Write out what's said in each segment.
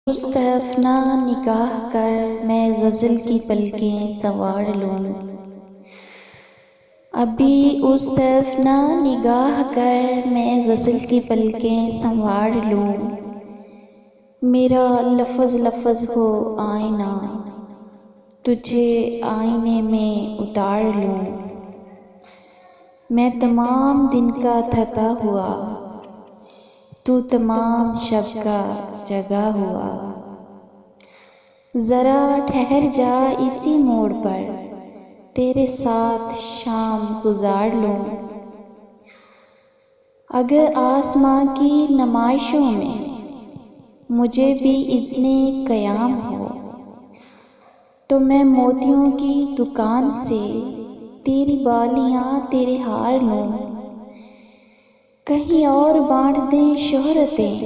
اس طرف نہ نگاہ کر میں غزل کی پلکیں سنوار لوں، ابھی اس طرف نہ نگاہ کر میں غزل کی پلکیں سنوار لوں، میرا لفظ لفظ ہو آئینہ، تجھے آئینے میں اتار لوں، میں تمام دن کا تھکا ہوا، تو تمام شب کا جگا ہوا، ذرا ٹھہر جا اسی موڑ پر، تیرے ساتھ شام گزار لوں، اگر آسماں کی نمائشوں میں مجھے بھی اذن قیام ہو، تو میں موتیوں کی دکان سے تیری بالیاں تیرے ہار لوں، کہیں اور بانٹ دیں شہرتیں،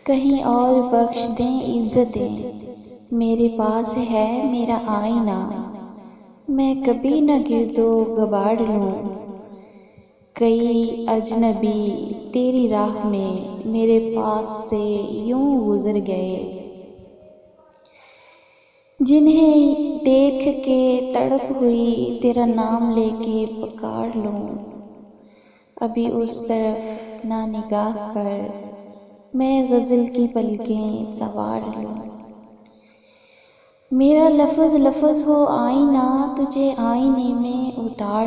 کہیں اور بخش دیں عزتیں، میرے پاس ہے میرا آئینہ، میں کبھی نہ گرد و غبار لوں، کئی اجنبی تیری راہ میں میرے پاس سے یوں گزر گئے، جنہیں دیکھ کے تڑپ ہوئی تیرا نام لے کے پکار لوں، ابھی اس طرف نہ نگاہ کر میں غزل کی پلکیں سنوار لوں، میرا لفظ لفظ ہو آئینہ، تجھے آئینے میں اتار